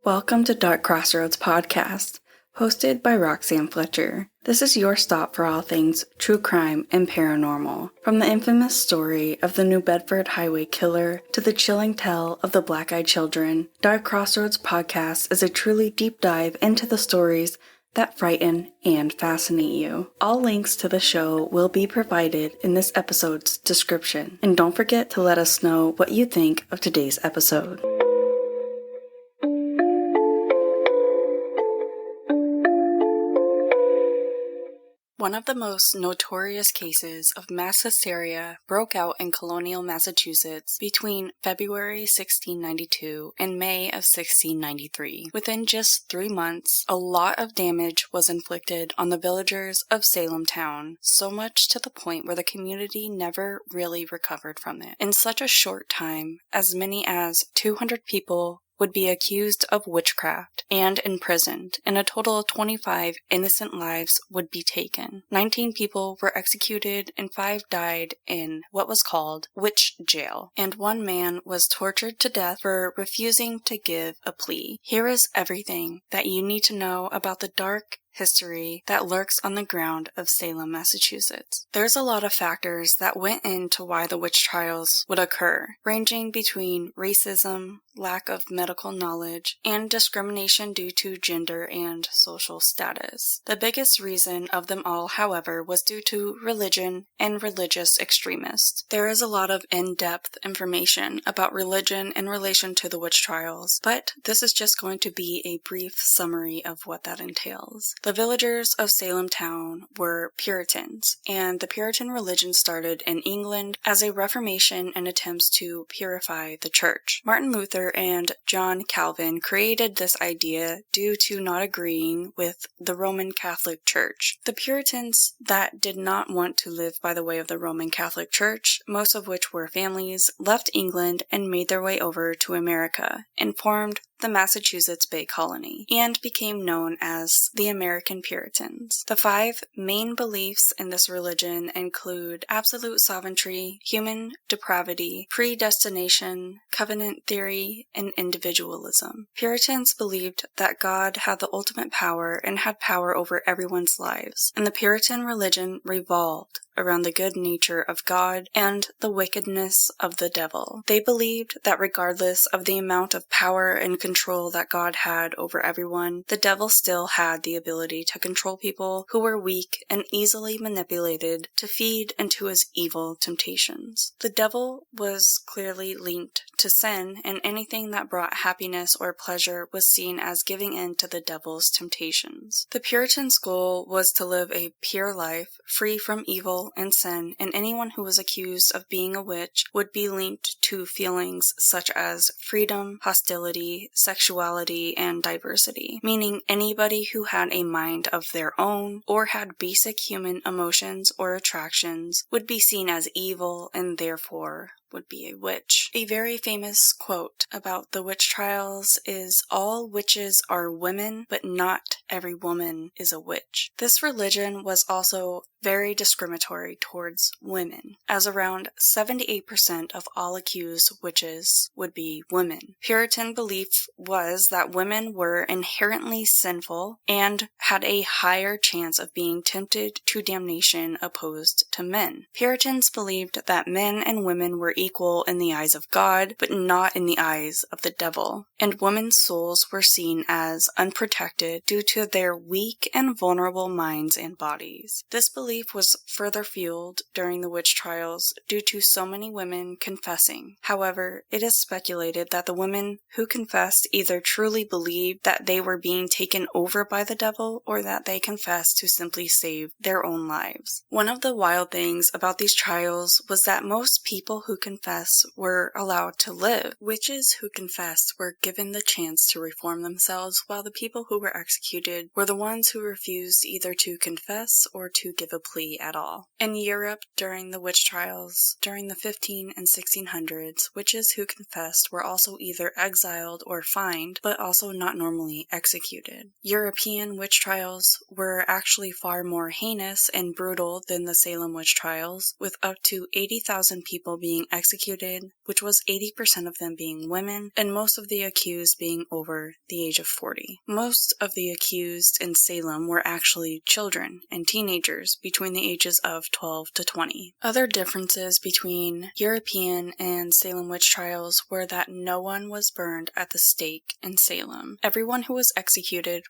Welcome to Dark Crossroads Podcast, hosted by Roxanne Fletcher. This is your stop for all things true crime and paranormal. From the infamous story of the New Bedford Highway Killer to the chilling tale of the Black-Eyed Children, Dark Crossroads Podcast is a truly deep dive into the stories that frighten and fascinate you. All links to the show will be provided in this episode's description. And don't forget to let us know what you think of today's episode. One of the most notorious cases of mass hysteria broke out in colonial Massachusetts between February 1692 and May of 1693. Within just 3 months, a lot of damage was inflicted on the villagers of Salem town, so much to the point where the community never really recovered from it. In such a short time, as many as 200 people would be accused of witchcraft and imprisoned, and a total of 25 innocent lives would be taken. 19 people were executed and 5 died in what was called witch jail, and 1 man was tortured to death for refusing to give a plea. Here is everything that you need to know about the dark history that lurks on the ground of Salem, Massachusetts. There's a lot of factors that went into why the witch trials would occur, ranging between racism, lack of medical knowledge, and discrimination due to gender and social status. The biggest reason of them all, however, was due to religion and religious extremists. There is a lot of in-depth information about religion in relation to the witch trials, but this is just going to be a brief summary of what that entails. The villagers of Salem town were Puritans, and the Puritan religion started in England as a reformation and attempts to purify the church. Martin Luther and John Calvin created this idea due to not agreeing with the Roman Catholic Church. The Puritans that did not want to live by the way of the Roman Catholic Church, most of which were families, left England and made their way over to America and formed the Massachusetts Bay Colony, and became known as the American Puritans. The 5 main beliefs in this religion include absolute sovereignty, human depravity, predestination, covenant theory, and individualism. Puritans believed that God had the ultimate power and had power over everyone's lives, and the Puritan religion revolved around the good nature of God and the wickedness of the devil. They believed that regardless of the amount of power and control that God had over everyone, the devil still had the ability to control people who were weak and easily manipulated to feed into his evil temptations. The devil was clearly linked to sin, and anything that brought happiness or pleasure was seen as giving in to the devil's temptations. The Puritans' goal was to live a pure life, free from evil and sin, and anyone who was accused of being a witch would be linked to feelings such as freedom, hostility, sexuality, and diversity, meaning anybody who had a mind of their own or had basic human emotions or attractions would be seen as evil and therefore would be a witch. A very famous quote about the witch trials is, "All witches are women, but not every woman is a witch." This religion was also very discriminatory towards women, as around 78% of all accused witches would be women. Puritan belief was that women were inherently sinful and had a higher chance of being tempted to damnation opposed to men. Puritans believed that men and women were equal in the eyes of God, but not in the eyes of the devil, and women's souls were seen as unprotected due to their weak and vulnerable minds and bodies. This belief was further fueled during the witch trials due to so many women confessing. However, it is speculated that the women who confessed either truly believed that they were being taken over by the devil or that they confessed to simply save their own lives. One of the wild things about these trials was that most people who confessed were allowed to live. Witches who confessed were given the chance to reform themselves, while the people who were executed were the ones who refused either to confess or to give a plea at all. In Europe, during the witch trials, during the 15 and 1600s, witches who confessed were also either exiled or fined, but also not normally executed. European witch trials were actually far more heinous and brutal than the Salem Witch Trials, with up to 80,000 people being executed, which was 80% of them being women, and most of the accused being over the age of 40. Most of the accused in Salem were actually children and teenagers between the ages of 12 to 20. Other differences between European and Salem witch trials were that no one was burned at the stake in Salem. Everyone who was executed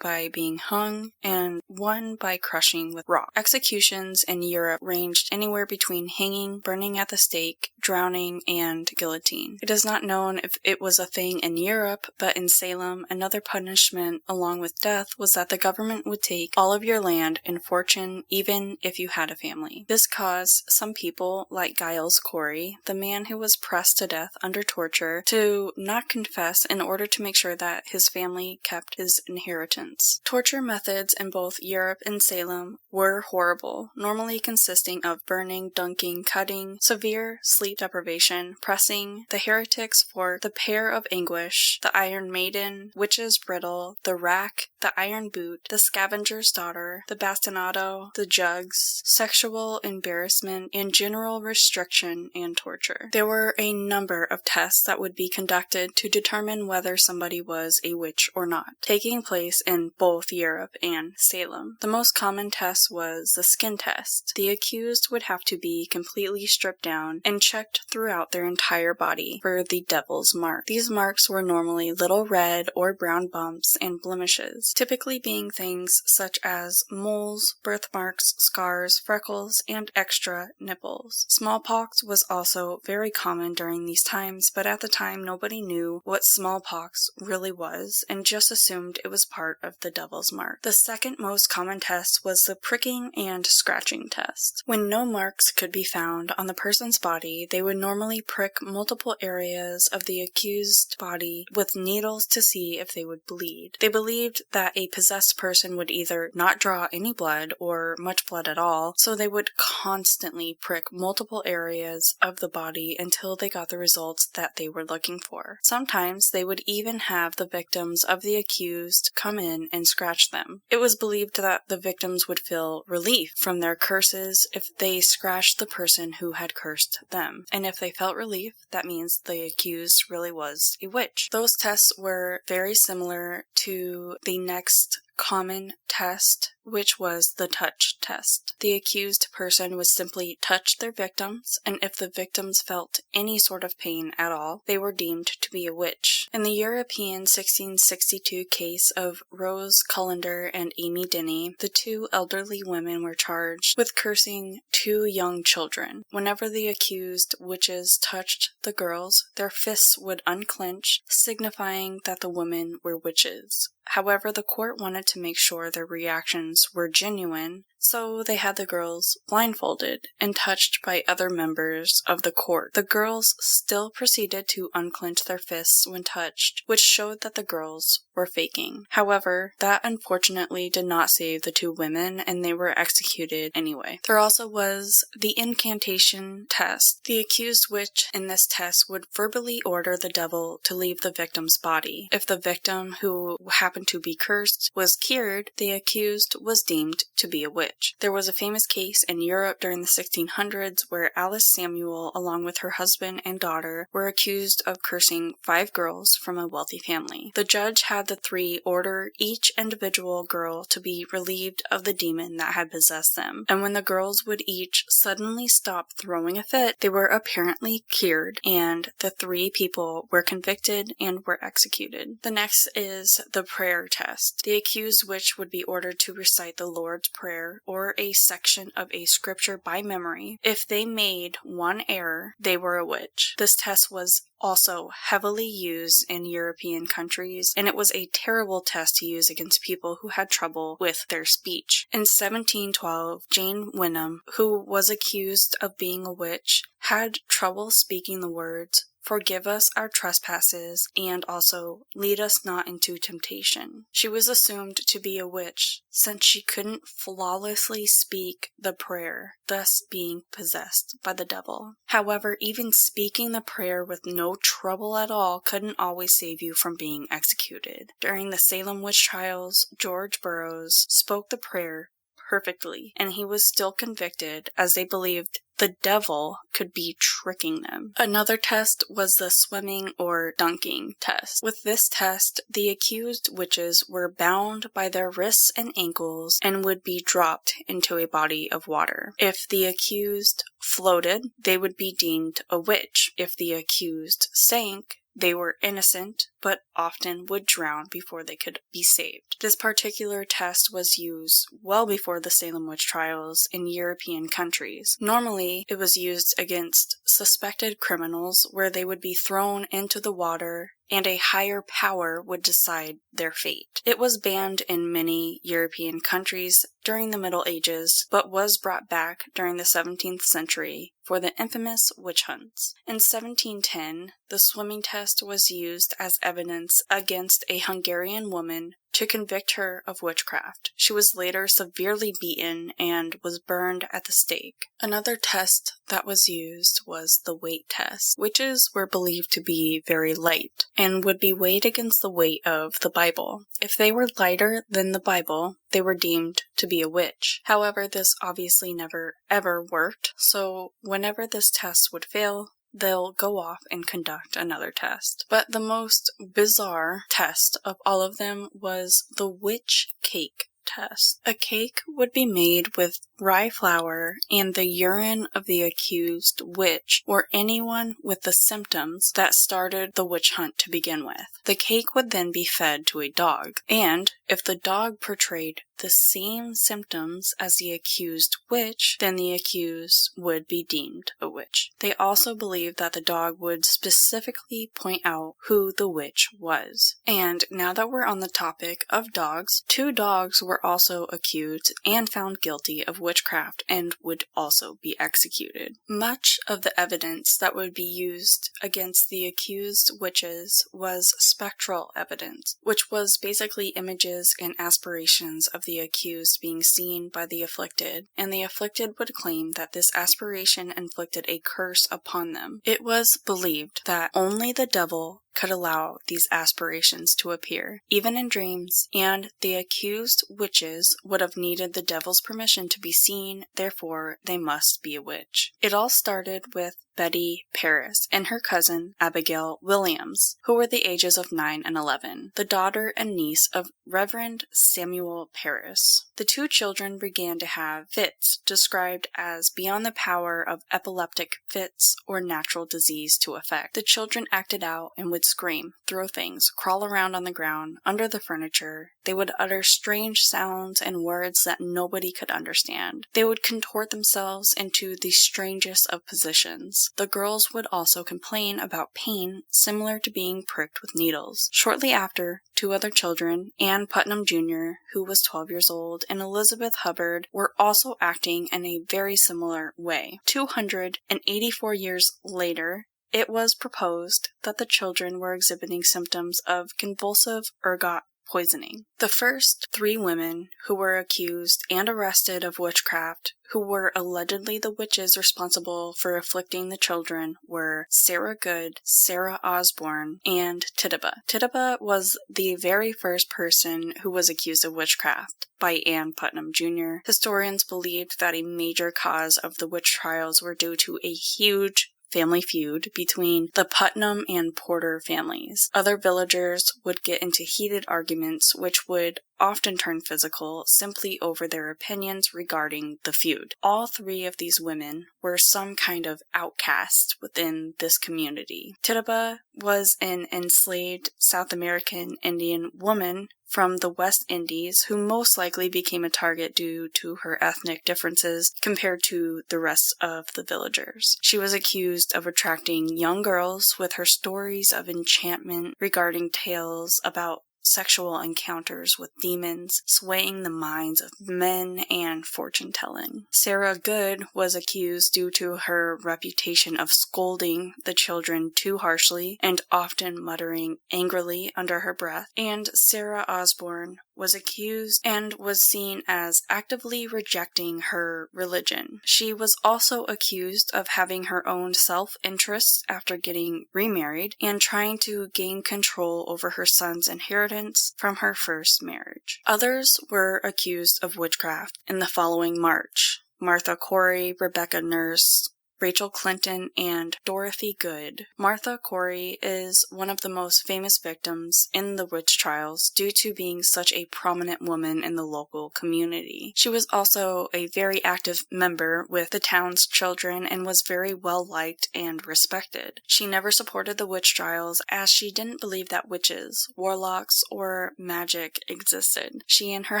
by being hung, and one by crushing with rock. Executions in Europe ranged anywhere between hanging, burning at the stake, drowning, and guillotine. It is not known if it was a thing in Europe, but in Salem, another punishment along with death was that the government would take all of your land and fortune, even if you had a family. This caused some people, like Giles Corey, the man who was pressed to death under torture, to not confess in order to make sure that his family kept his inheritance. Torture methods in both Europe and Salem were horrible, normally consisting of burning, dunking, cutting, severe sleep deprivation, pressing, the heretics for the pair of anguish, the Iron Maiden, witch's bridle, the rack, the iron boot, the scavenger's daughter, the bastinado, the jugs, sexual embarrassment, and general restriction and torture. There were a number of tests that would be conducted to determine whether somebody was a witch or not, taking place in both Europe and Salem. The most common test was the skin test. The accused would have to be completely stripped down and checked throughout their entire body for the devil's mark. These marks were normally little red or brown bumps and blemishes, typically being things such as moles, birthmarks, scars, freckles, and extra nipples. Smallpox was also very common during these times, but at the time nobody knew what smallpox really was and just assumed it was part of the devil's mark. The second most common test was the pricking and scratching test. When no marks could be found on the person's body, they would normally prick multiple areas of the accused body with needles to see if they would bleed. They believed that a possessed person would either not draw any blood or much blood at all, so they would constantly prick multiple areas of the body until they got the results that they were looking for. Sometimes they would even have the victims of the accused come in and scratch them. It was believed that the victims would feel relief from their curses if they scratched the person who had cursed them, and if they felt relief, that means the accused really was a witch. Those tests were very similar to the next common test, which was the touch test. The accused person would simply touch their victims, and if the victims felt any sort of pain at all, they were deemed to be a witch. In the European 1662 case of Rose Cullender and Amy Denny, the two elderly women were charged with cursing two young children. Whenever the accused witches touched the girls, their fists would unclench, signifying that the women were witches. However, the court wanted to make sure their reactions were genuine, so they had the girls blindfolded and touched by other members of the court. The girls still proceeded to unclench their fists when touched, which showed that the girls were faking. However, that unfortunately did not save the two women, and they were executed anyway. There also was the incantation test. The accused witch in this test would verbally order the devil to leave the victim's body. If the victim, who happened to be cursed, was cured, the accused was deemed to be a witch. There was a famous case in Europe during the 1600s where Alice Samuel, along with her husband and daughter, were accused of cursing 5 girls from a wealthy family. The judge had the 3 order each individual girl to be relieved of the demon that had possessed them, and when the girls would each suddenly stop throwing a fit, they were apparently cured, and the 3 people were convicted and were executed. The next is the prayer test. The accused witch would be ordered to recite the Lord's Prayer or a section of a scripture by memory. If they made one error, they were a witch. This test was also heavily used in European countries, and it was a terrible test to use against people who had trouble with their speech. In 1712, Jane Wynnum, who was accused of being a witch, had trouble speaking the words "Forgive us our trespasses, and also lead us not into temptation." She was assumed to be a witch since she couldn't flawlessly speak the prayer, thus being possessed by the devil. However, even speaking the prayer with no trouble at all couldn't always save you from being executed. During the Salem Witch Trials, George Burroughs spoke the prayer perfectly, and he was still convicted as they believed the devil could be tricking them. Another test was the swimming or dunking test. With this test, the accused witches were bound by their wrists and ankles and would be dropped into a body of water. If the accused floated, they would be deemed a witch. If the accused sank, they were innocent, but often would drown before they could be saved. This particular test was used well before the Salem Witch Trials in European countries. Normally, it was used against suspected criminals where they would be thrown into the water and a higher power would decide their fate. It was banned in many European countries during the Middle Ages, but was brought back during the 17th century for the infamous witch hunts. In 1710, the swimming test was used as evidence against a Hungarian woman to convict her of witchcraft. She was later severely beaten and was burned at the stake. Another test that was used was the weight test. Witches were believed to be very light and would be weighed against the weight of the Bible. If they were lighter than the Bible, they were deemed to be a witch. However, this obviously never ever worked, so whenever this test would fail, they'll go off and conduct another test. But the most bizarre test of all of them was the witch cake test. A cake would be made with rye flour and the urine of the accused witch or anyone with the symptoms that started the witch hunt to begin with. The cake would then be fed to a dog, and if the dog portrayed the same symptoms as the accused witch, then the accused would be deemed a witch. They also believed that the dog would specifically point out who the witch was. And now that we're on the topic of dogs, 2 dogs were also accused and found guilty of witchcraft and would also be executed. Much of the evidence that would be used against the accused witches was spectral evidence, which was basically images and aspirations of the accused being seen by the afflicted, and the afflicted would claim that this aspiration inflicted a curse upon them. It was believed that only the devil could allow these aspirations to appear, even in dreams, and the accused witches would have needed the devil's permission to be seen, therefore they must be a witch. It all started with Betty Paris and her cousin Abigail Williams, who were the ages of 9 and 11, the daughter and niece of Reverend Samuel Paris. The 2 children began to have fits described as beyond the power of epileptic fits or natural disease to affect. The children acted out and would scream, throw things, crawl around on the ground, under the furniture. They would utter strange sounds and words that nobody could understand. They would contort themselves into the strangest of positions. The girls would also complain about pain similar to being pricked with needles. Shortly after, 2 other children, Ann Putnam Jr., who was 12 years old, and Elizabeth Hubbard, were also acting in a very similar way. 284 years later, it was proposed that the children were exhibiting symptoms of convulsive ergot poisoning. The first 3 women who were accused and arrested of witchcraft, who were allegedly the witches responsible for afflicting the children, were Sarah Good, Sarah Osborne, and Tituba. Tituba was the very first person who was accused of witchcraft by Ann Putnam Jr. Historians believed that a major cause of the witch trials were due to a huge family feud between the Putnam and Porter families. Other villagers would get into heated arguments which would often turn physical simply over their opinions regarding the feud. All 3 of these women were some kind of outcast within this community. Tituba was an enslaved South American Indian woman from the West Indies who most likely became a target due to her ethnic differences compared to the rest of the villagers. She was accused of attracting young girls with her stories of enchantment regarding tales about sexual encounters with demons, swaying the minds of men and fortune-telling. Sarah Good was accused due to her reputation of scolding the children too harshly and often muttering angrily under her breath, and Sarah Osborne was accused and was seen as actively rejecting her religion. She was also accused of having her own self-interest after getting remarried and trying to gain control over her son's inheritance from her first marriage. Others were accused of witchcraft in the following March: Martha Corey, Rebecca Nurse, Rachel Clinton, and Dorothy Good. Martha Corey is one of the most famous victims in the witch trials due to being such a prominent woman in the local community. She was also a very active member with the town's children and was very well liked and respected. She never supported the witch trials as she didn't believe that witches, warlocks, or magic existed. She and her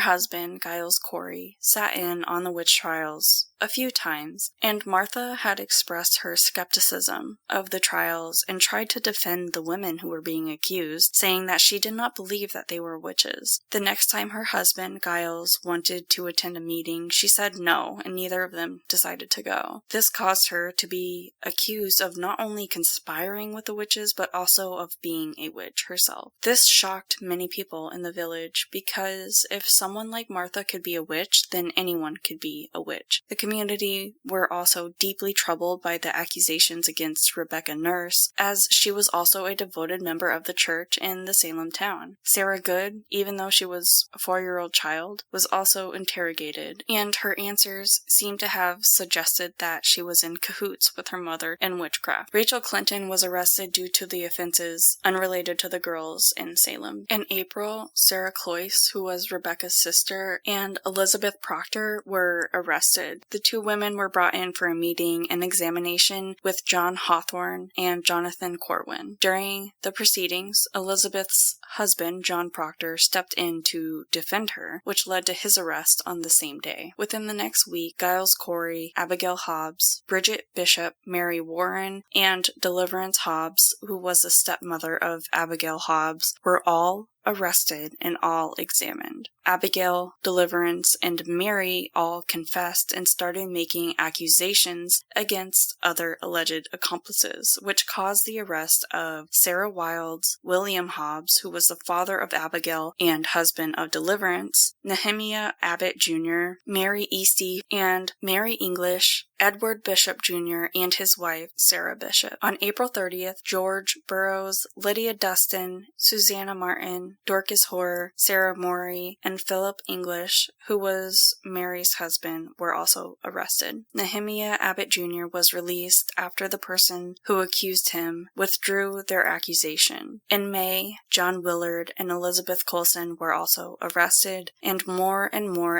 husband, Giles Corey, sat in on the witch trials a few times, and Martha had expressed her skepticism of the trials and tried to defend the women who were being accused, saying that she did not believe that they were witches. The next time her husband, Giles, wanted to attend a meeting, she said no, and neither of them decided to go. This caused her to be accused of not only conspiring with the witches, but also of being a witch herself. This shocked many people in the village, because if someone like Martha could be a witch, then anyone could be a witch. The community were also deeply troubled by the accusations against Rebecca Nurse, as she was also a devoted member of the church in the Salem town. Sarah Good, even though she was a 4-year-old child, was also interrogated, and her answers seem to have suggested that she was in cahoots with her mother in witchcraft. Rachel Clinton was arrested due to the offenses unrelated to the girls in Salem. In April, Sarah Cloyce, who was Rebecca's sister, and Elizabeth Proctor were arrested. The two women were brought in for a meeting and examination with John Hawthorne and Jonathan Corwin. During the proceedings, Elizabeth's husband, John Proctor, stepped in to defend her, which led to his arrest on the same day. Within the next week, Giles Corey, Abigail Hobbs, Bridget Bishop, Mary Warren, and Deliverance Hobbs, who was the stepmother of Abigail Hobbs, were all arrested and all examined. Abigail, Deliverance, and Mary all confessed and started making accusations against other alleged accomplices, which caused the arrest of Sarah Wilds, William Hobbs, who was the father of Abigail and husband of Deliverance, Nehemiah Abbott Jr., Mary Eastie, and Mary English, Edward Bishop Jr., and his wife, Sarah Bishop. On April 30th, George Burroughs, Lydia Dustin, Susanna Martin, Dorcas Hoare, Sarah Morey, and Philip English, who was Mary's husband, were also arrested. Nehemiah Abbott Jr. was released after the person who accused him withdrew their accusation. In May, John Willard and Elizabeth Colson were also arrested, and more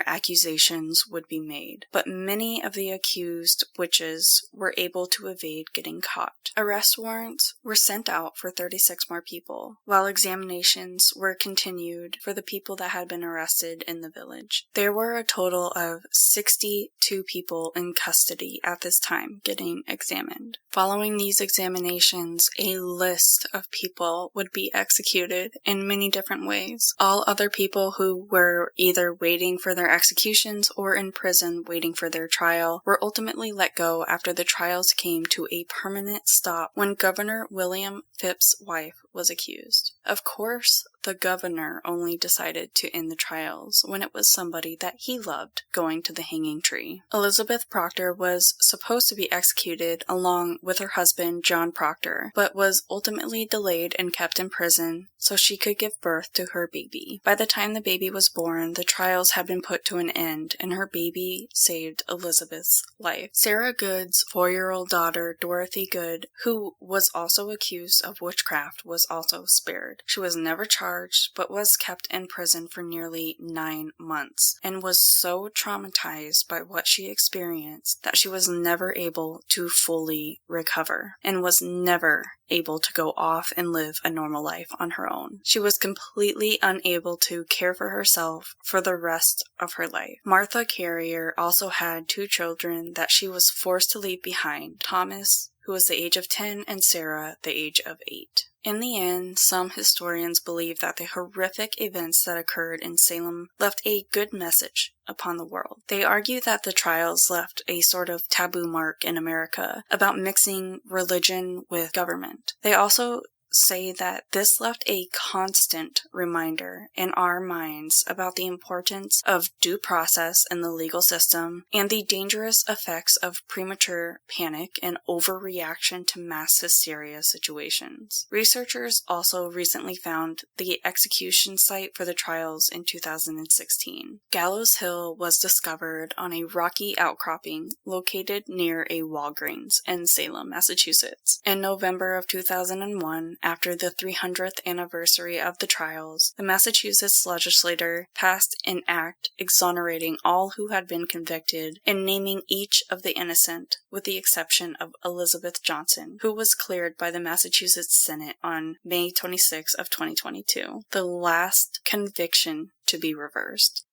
accusations would be made. But many of the accused witches were able to evade getting caught. Arrest warrants were sent out for 36 more people, while examinations were continued for the people that had been arrested in the village. There were a total of 62 people in custody at this time getting examined. Following these examinations, a list of people would be executed in many different ways. All other people who were either waiting for their executions or in prison waiting for their trial were ultimately let go after the trials came to a permanent stop when Governor William Phipps's wife was accused. Of course, the governor only decided to end the trials when it was somebody that he loved going to the hanging tree. Elizabeth Proctor was supposed to be executed along with her husband John Proctor, but was ultimately delayed and kept in prison so she could give birth to her baby. By the time the baby was born, the trials had been put to an end, and her baby saved Elizabeth's life. Sarah Good's 4-year-old daughter, Dorothy Good, who was also accused of witchcraft, was also spared. She was never charged, but was kept in prison for nearly 9 months, and was so traumatized by what she experienced that she was never able to fully recover, and was never able to go off and live a normal life on her own. She was completely unable to care for herself for the rest of her life. Martha Carrier also had 2 children that she was forced to leave behind, Thomas, who was the age of 10, and Sarah, the age of 8. In the end, some historians believe that the horrific events that occurred in Salem left a good message upon the world. They argue that the trials left a sort of taboo mark in America about mixing religion with government. They also say that this left a constant reminder in our minds about the importance of due process in the legal system and the dangerous effects of premature panic and overreaction to mass hysteria situations. Researchers also recently found the execution site for the trials in 2016. Gallows Hill was discovered on a rocky outcropping located near a Walgreens in Salem, Massachusetts. In November of 2001, after the 300th anniversary of the trials, the Massachusetts legislature passed an act exonerating all who had been convicted and naming each of the innocent, with the exception of Elizabeth Johnson, who was cleared by the Massachusetts Senate on May 26 of 2022, the last conviction to be reversed.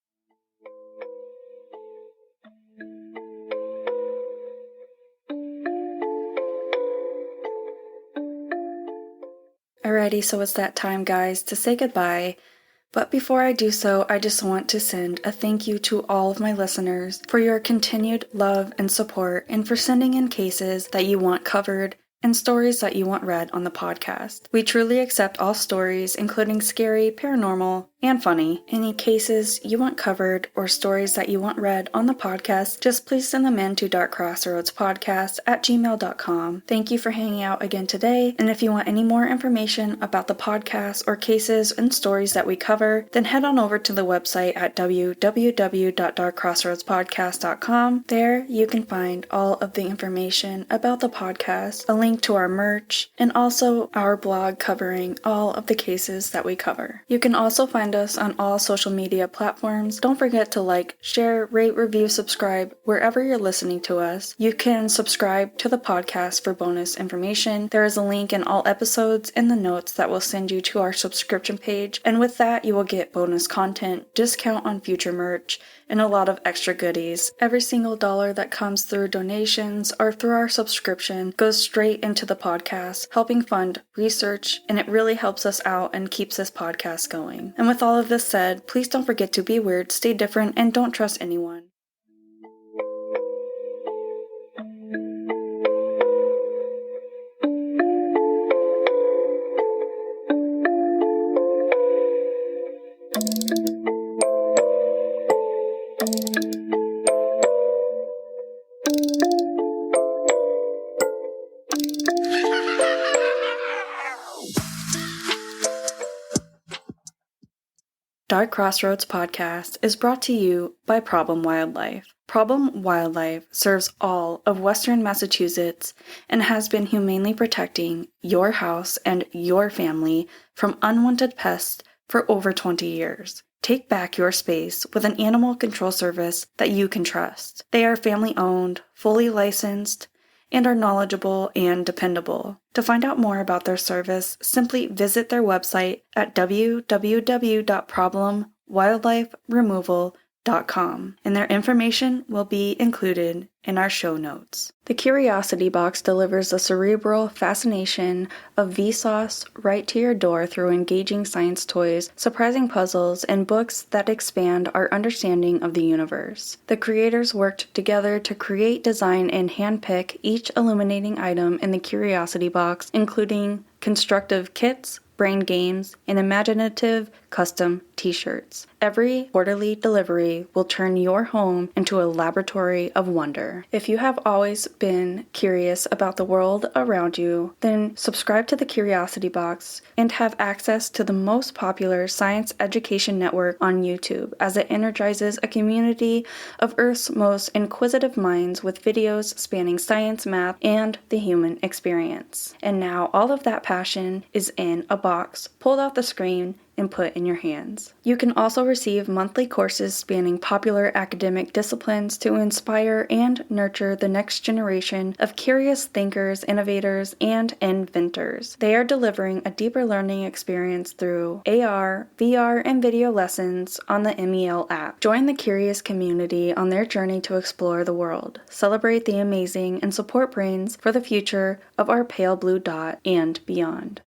Alrighty, so it's that time, guys, to say goodbye. But before I do so, I just want to send a thank you to all of my listeners for your continued love and support and for sending in cases that you want covered and stories that you want read on the podcast. We truly accept all stories, including scary, paranormal, and funny. Any cases you want covered or stories that you want read on the podcast, just please send them in to darkcrossroadspodcast@gmail.com. Thank you for hanging out again today, and if you want any more information about the podcast or cases and stories that we cover, then head on over to the website at www.darkcrossroadspodcast.com. There you can find all of the information about the podcast, a link to our merch, and also our blog covering all of the cases that we cover. You can also find us on all social media platforms. Don't forget to like, share, rate, review, subscribe wherever you're listening to us. You can subscribe to the podcast for bonus information. There is a link in all episodes in the notes that will send you to our subscription page, and with that you will get bonus content, discount on future merch, and a lot of extra goodies. Every single dollar that comes through donations or through our subscription goes straight into the podcast, helping fund research, and it really helps us out and keeps this podcast going. And with all of this said, please don't forget to be weird, stay different, and don't trust anyone. Dark Crossroads Podcast is brought to you by Problem Wildlife. Problem Wildlife serves all of Western Massachusetts and has been humanely protecting your house and your family from unwanted pests for over 20 years. Take back your space with an animal control service that you can trust. They are family-owned, fully licensed, and are knowledgeable and dependable. To find out more about their service, simply visit their website at www.problemwildliferemoval.com, and their information will be included in our show notes. The Curiosity Box delivers the cerebral fascination of Vsauce right to your door through engaging science toys, surprising puzzles, and books that expand our understanding of the universe. The creators worked together to create, design, and handpick each illuminating item in the Curiosity Box, including constructive kits, brain games, and imaginative custom t-shirts. Every quarterly delivery will turn your home into a laboratory of wonder. If you have always been curious about the world around you, then subscribe to the Curiosity Box and have access to the most popular science education network on YouTube, as it energizes a community of Earth's most inquisitive minds with videos spanning science, math, and the human experience. And now all of that passion is in a box pulled off the screen and put in your hands. You can also receive monthly courses spanning popular academic disciplines to inspire and nurture the next generation of curious thinkers, innovators, and inventors. They are delivering a deeper learning experience through AR, VR, and video lessons on the MEL app. Join the curious community on their journey to explore the world, celebrate the amazing, and support brains for the future of our pale blue dot and beyond.